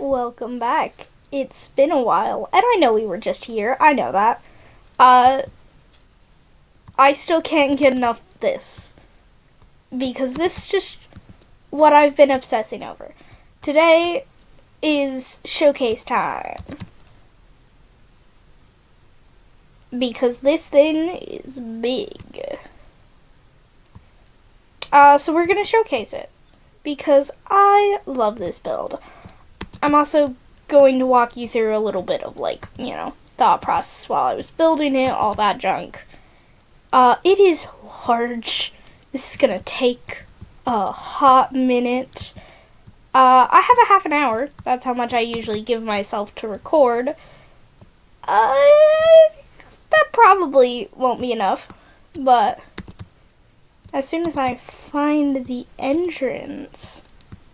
Welcome back. It's been a while, and I know we were just here. I know that. Uh, I still can't get enough of this. Because this is just what I've been obsessing over. Today is showcase time. Because this thing is big. So we're gonna showcase it. Because I love this build. I'm also going to walk you through a little bit of, thought process while I was building it, all that junk. It is large. This is gonna take a hot minute. I have a half an hour. That's how much I usually give myself to record. That probably won't be enough, but as soon as I find the entrance,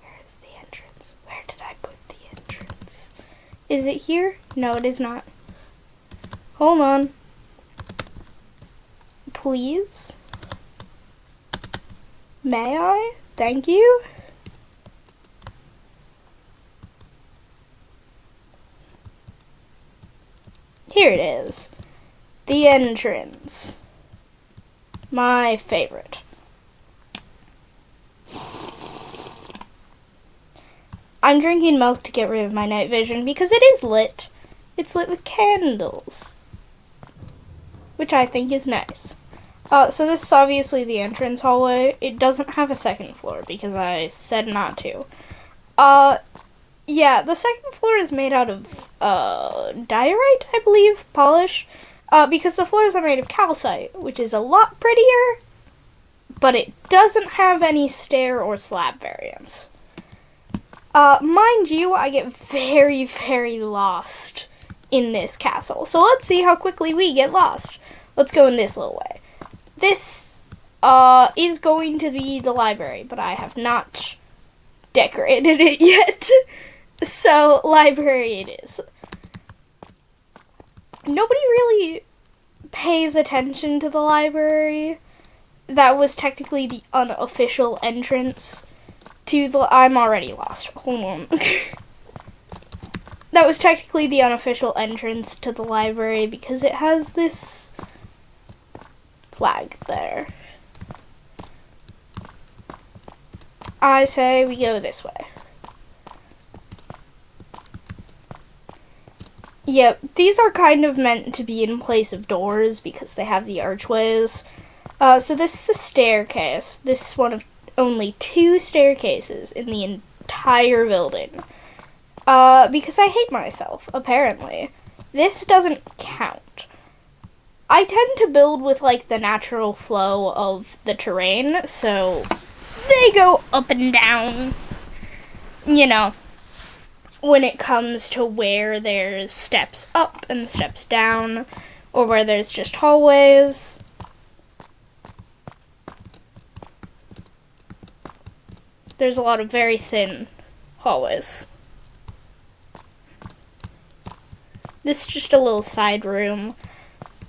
where's the entrance? Where did I put the entrance? Is it here? No, it is not. Hold on. Please? May I? Thank you. Here it is. The entrance. My favorite. I'm drinking milk to get rid of my night vision because it is lit. It's lit with candles, which I think is nice. So this is obviously the entrance hallway. It doesn't have a second floor because I said not to. Yeah, the second floor is made out of diorite, I believe, polish. Because the floors are made of calcite, which is a lot prettier, but it doesn't have any stair or slab variants. Mind you, I get very, very lost in this castle. So let's see how quickly we get lost. Let's go in this little way. This, is going to be the library, but I have not decorated it yet. So, library it is. Nobody really pays attention to the library. That was technically the unofficial entrance to the... I'm already lost. Hold on. That was technically the unofficial entrance to the library because it has this flag there. I say we go this way. Yep, these are kind of meant to be in place of doors because they have the archways. So this is a staircase. This is one of only 2 staircases in the entire building. Because I hate myself, apparently. This doesn't count. I tend to build with, the natural flow of the terrain, so they go up and down, when it comes to where there's steps up and steps down, or where there's just hallways. There's a lot of very thin hallways. This is just a little side room.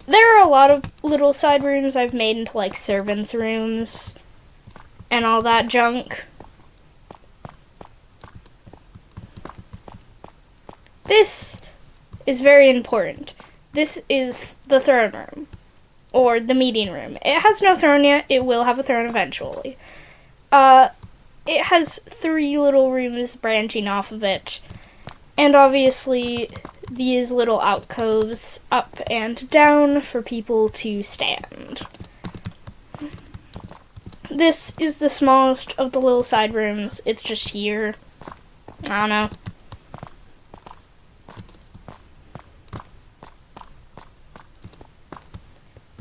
There are a lot of little side rooms I've made into, servants' rooms and all that junk. This is very important. This is the throne room, or the meeting room. It has no throne yet. It will have a throne eventually. It has 3 little rooms branching off of it, and obviously these little alcoves up and down for people to stand. This is the smallest of the little side rooms. It's just here. I don't know.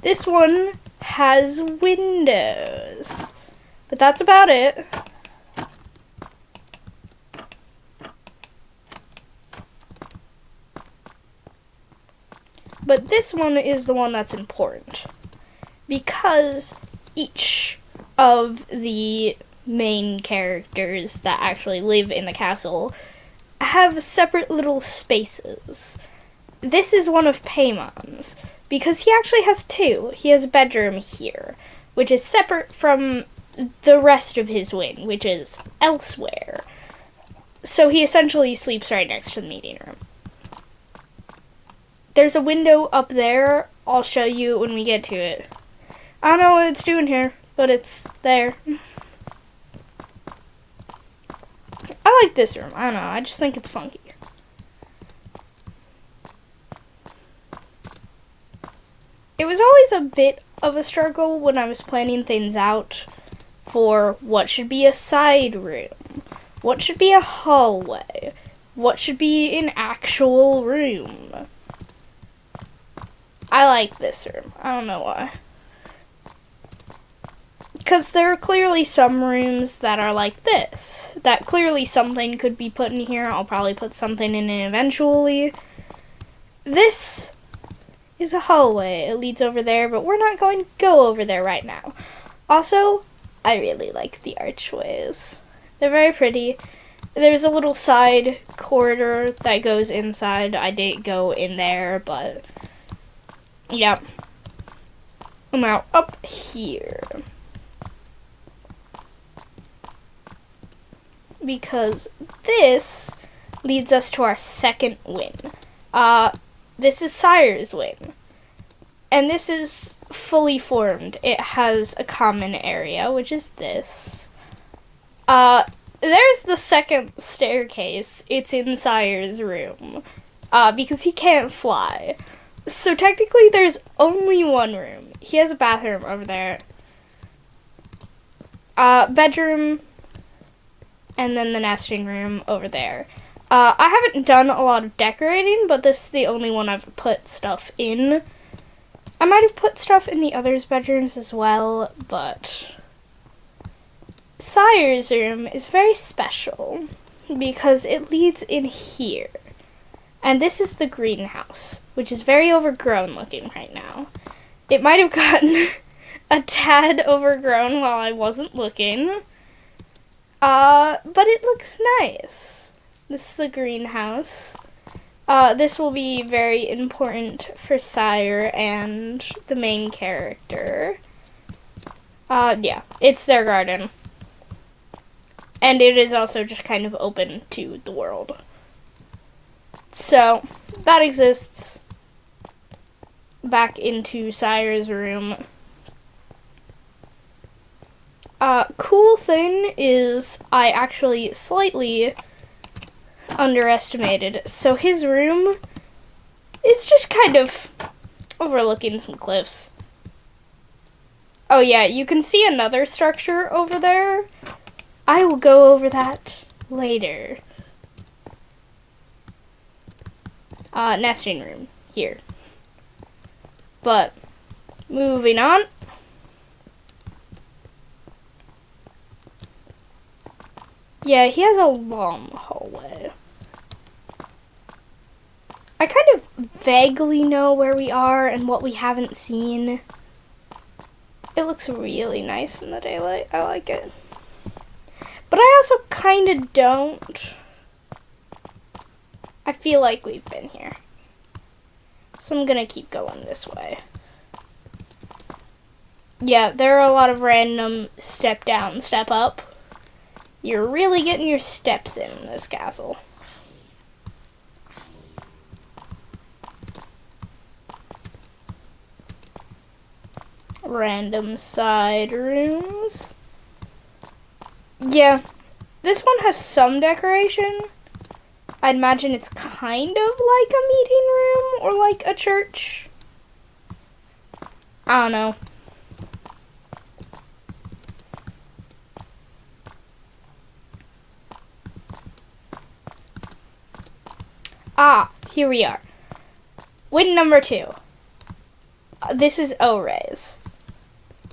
This one has windows, but that's about it. But this one is the one that's important, because each of the main characters that actually live in the castle have separate little spaces. This is one of Paymon's, because he actually has 2. He has a bedroom here, which is separate from the rest of his wing, which is elsewhere. So he essentially sleeps right next to the meeting room. There's a window up there. I'll show you when we get to it. I don't know what it's doing here, but it's there. I like this room. I don't know. I just think it's funky. It was always a bit of a struggle when I was planning things out for what should be a side room, what should be a hallway, what should be an actual room. I like this room. I don't know why. Because there are clearly some rooms that are like this. That clearly something could be put in here. I'll probably put something in it eventually. This is a hallway. It leads over there, but we're not going to go over there right now. Also, I really like the archways. They're very pretty. There's a little side corridor that goes inside. I didn't go in there, but yeah. I'm now up here. Because this leads us to our second win. This is Sire's win. And this is fully formed. It has a common area, which is this. There's the second staircase. It's in Sire's room. Because he can't fly. So technically there's only one room. He has a bathroom over there. Bedroom, and then the nesting room over there. I haven't done a lot of decorating, but this is the only one I've put stuff in. I might have put stuff in the others' bedrooms as well, but Sire's room is very special because it leads in here. And this is the greenhouse, which is very overgrown looking right now. It might have gotten a tad overgrown while I wasn't looking. But it looks nice. This is the greenhouse. This will be very important for Sire and the main character. Yeah, it's their garden. And it is also just kind of open to the world. So, that exists. Back into Sire's room. Cool thing is I actually slightly underestimated. So his room is just kind of overlooking some cliffs. Oh yeah, you can see another structure over there. I will go over that later. Nesting room here. But moving on. Yeah, he has a long hallway. I kind of vaguely know where we are and what we haven't seen. It looks really nice in the daylight. I like it. But I also kind of don't. I feel like we've been here. So I'm gonna keep going this way. Yeah, there are a lot of random step down, step up. You're really getting your steps in this castle. Random side rooms. Yeah, this one has some decoration. I'd imagine it's kind of like a meeting room or like a church. I don't know. Ah, here we are. Win number 2. This is Oray's.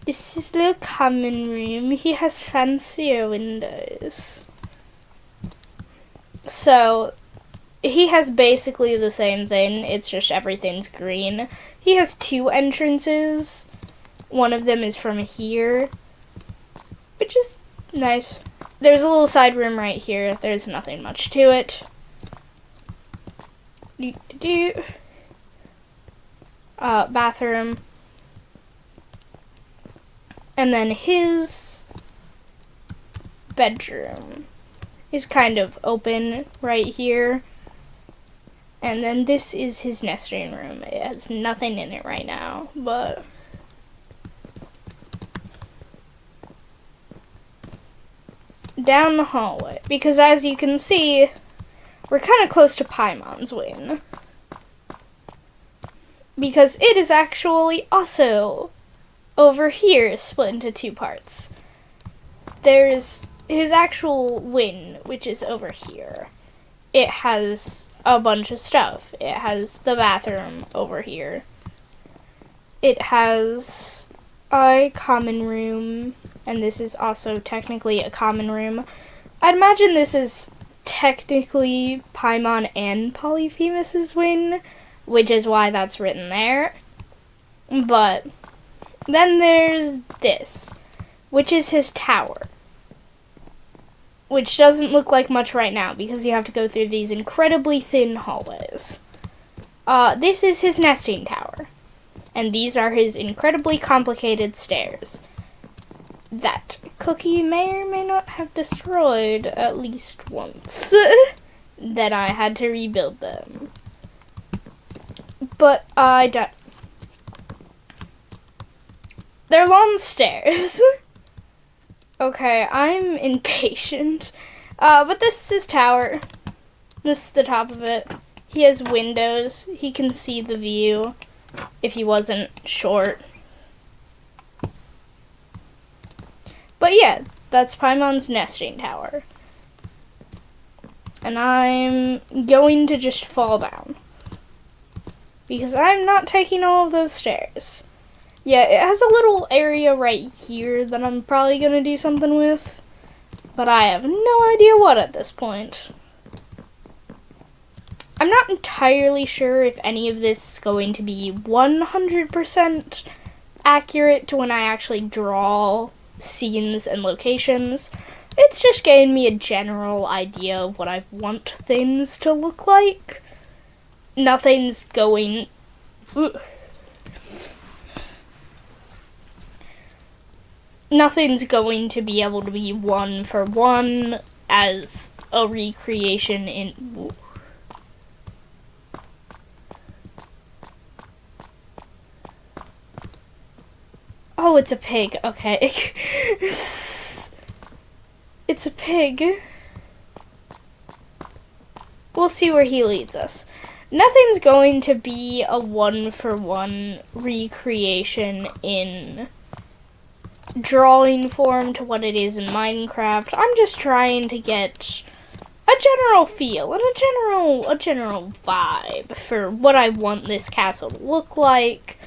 This is the common room. He has fancier windows. So, he has basically the same thing. It's just everything's green. He has 2 entrances. One of them is from here, which is nice. There's a little side room right here. There's nothing much to it. Bathroom. And then his bedroom is kind of open right here. And then this is his nesting room. It has nothing in it right now, but down the hallway, because as you can see, we're kind of close to Paimon's win, because it is actually also over here split into two parts. There's his actual win, which is over here. It has a bunch of stuff. It has the bathroom over here. It has a common room, and this is also technically a common room. I'd imagine this is technically Paimon and Polyphemus's win, which is why that's written there. But then there's this, which is his tower, which doesn't look like much right now because you have to go through these incredibly thin hallways. This is his nesting tower, and these are his incredibly complicated stairs that Cookie may or may not have destroyed at least once. That I had to rebuild them. But they're long stairs. Okay, I'm impatient. But this is his tower. This is the top of it. He has windows. He can see the view if he wasn't short. But yeah, that's Paimon's nesting tower. And I'm going to just fall down, because I'm not taking all of those stairs. Yeah, it has a little area right here that I'm probably going to do something with, but I have no idea what at this point. I'm not entirely sure if any of this is going to be 100% accurate to when I actually draw scenes and locations. It's just giving me a general idea of what I want things to look like. Nothing's going... Nothing's going to be able to be one for one as a recreation in... Oh, it's a pig. Okay. It's a pig. We'll see where he leads us. Nothing's going to be a one-for-one recreation in drawing form to what it is in Minecraft. I'm just trying to get a general feel and a general vibe for what I want this castle to look like,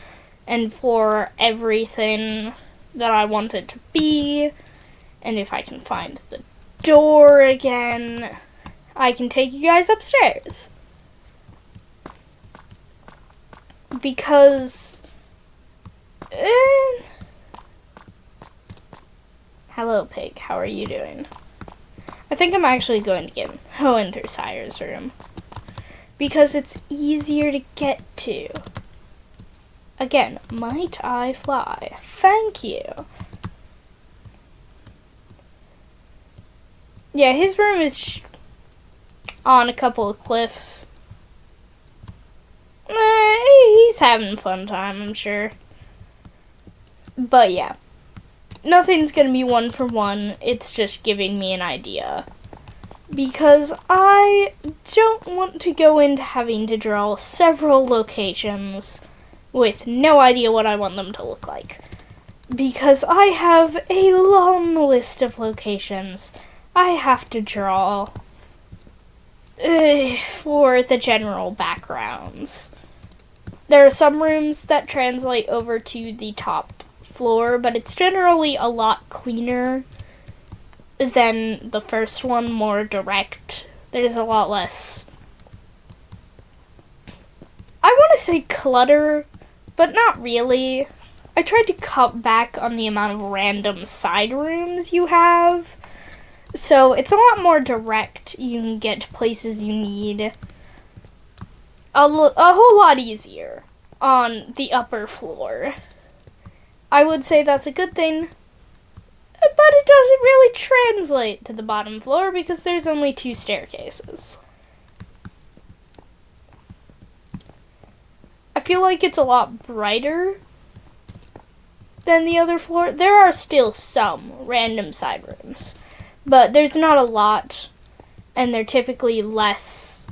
and for everything that I want it to be. And if I can find the door again, I can take you guys upstairs. Because... Hello, pig. How are you doing? I think I'm actually going to get enter Sire's room, because it's easier to get to. Again, might I fly? Thank you. Yeah, his room is on a couple of cliffs. He's having a fun time, I'm sure. But yeah, nothing's gonna be one for one. It's just giving me an idea, because I don't want to go into having to draw several locations with no idea what I want them to look like, because I have a long list of locations I have to draw for the general backgrounds. There are some rooms that translate over to the top floor, but it's generally a lot cleaner than the first one, more direct. There's a lot less, I want to say clutter, but not really. I tried to cut back on the amount of random side rooms you have, so it's a lot more direct. You can get to places you need a whole lot easier on the upper floor. I would say that's a good thing. but it doesn't really translate to the bottom floor because there's only 2 staircases. I feel like it's a lot brighter than the other floor. There are still some random side rooms, but there's not a lot, and they're typically less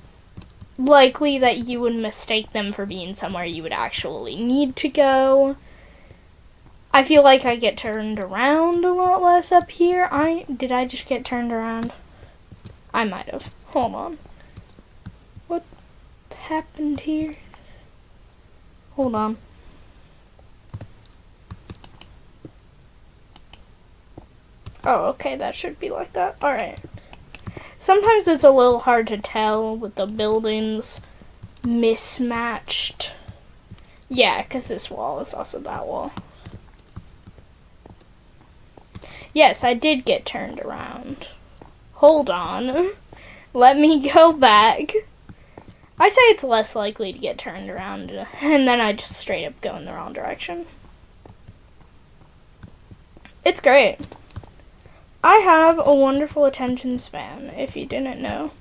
likely that you would mistake them for being somewhere you would actually need to go. I feel like I get turned around a lot less up here. Did I just get turned around? I might have. Hold on. What happened here? Hold on. Oh, okay, that should be like that. Alright. Sometimes it's a little hard to tell with the buildings mismatched. Yeah, because this wall is also that wall. Yes, I did get turned around. Hold on. Let me go back. I say it's less likely to get turned around, and then I just straight up go in the wrong direction. It's great. I have a wonderful attention span, if you didn't know.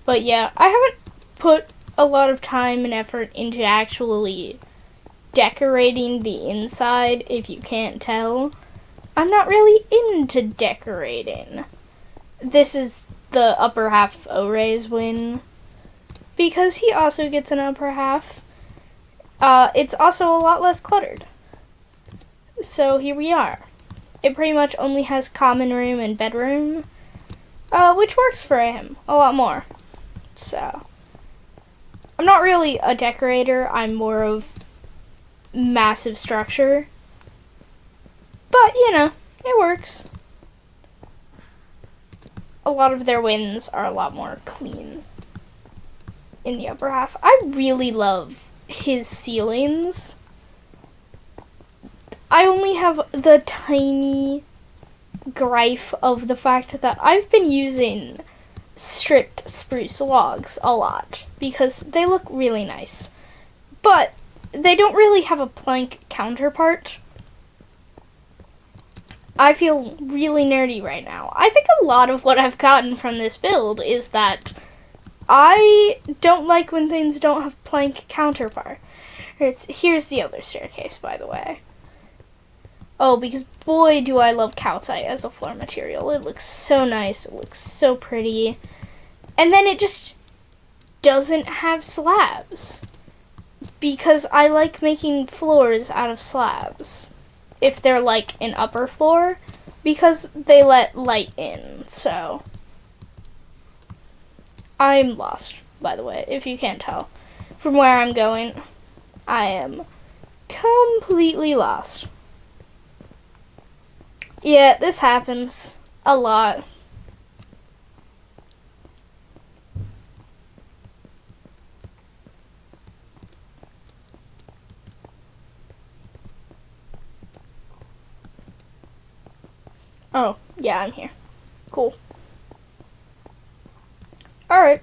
But yeah, I haven't put a lot of time and effort into actually decorating the inside, if you can't tell. I'm not really into decorating. This is the upper half Oray's win, because he also gets an upper half. It's also a lot less cluttered. So here we are. It pretty much only has common room and bedroom, which works for him a lot more. So, I'm not really a decorator, I'm more of massive structure. But, you know, it works. A lot of their wins are a lot more clean in the upper half. I really love his ceilings. I only have the tiny gripe of the fact that I've been using stripped spruce logs a lot because they look really nice, but they don't really have a plank counterpart. I feel really nerdy right now. I think a lot of what I've gotten from this build is that I don't like when things don't have plank counterpart. Here's the other staircase, by the way. Oh, because boy do I love calcite as a floor material. It looks so nice, it looks so pretty. And then it just doesn't have slabs. Because I like making floors out of slabs. If they're like an upper floor. Because they let light in, so. I'm lost, by the way, if you can't tell. From where I'm going, I am completely lost. Yeah, this happens a lot. Oh, yeah, I'm here. Cool. Alright.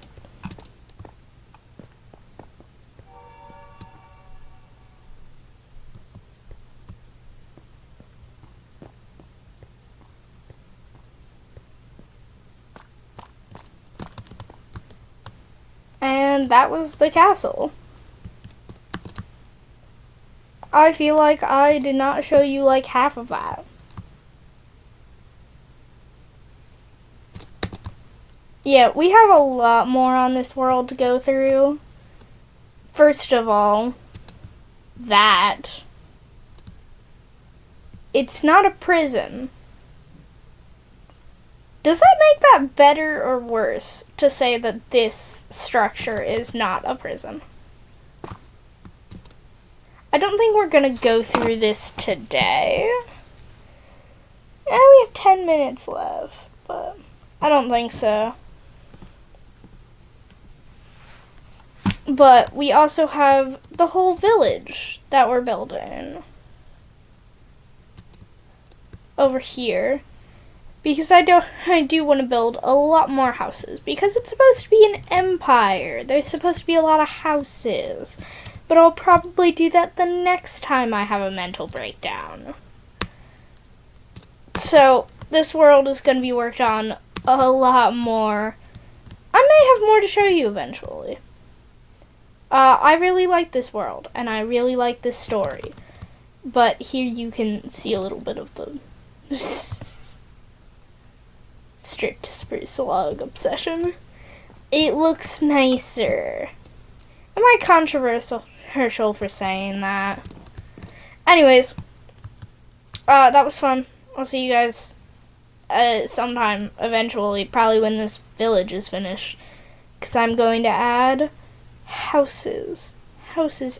And that was the castle. I feel like I did not show you like half of that. Yeah, we have a lot more on this world to go through. First of all, that it's not a prison. Does that make that better or worse to say that this structure is not a prison? I don't think we're gonna go through this today. Yeah, we have 10 minutes left, but I don't think so. But we also have the whole village that we're building. over here because I do want to build a lot more houses because it's supposed to be an empire. There's supposed to be a lot of houses. But I'll probably do that the next time I have a mental breakdown. So, this world is going to be worked on a lot more. I may have more to show you eventually. I really like this world, and I really like this story. But here you can see a little bit of the strict spruce log obsession. It looks nicer. Am I controversial for saying that? Anyways, that was fun. I'll see you guys sometime eventually, probably when this village is finished, because I'm going to add houses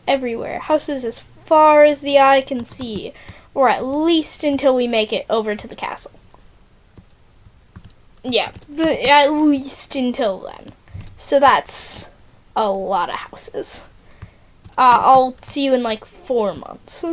everywhere, houses as far as the eye can see, or at least until we make it over to the castle. Yeah, at least until then. So that's a lot of houses. I'll see you in like 4 months.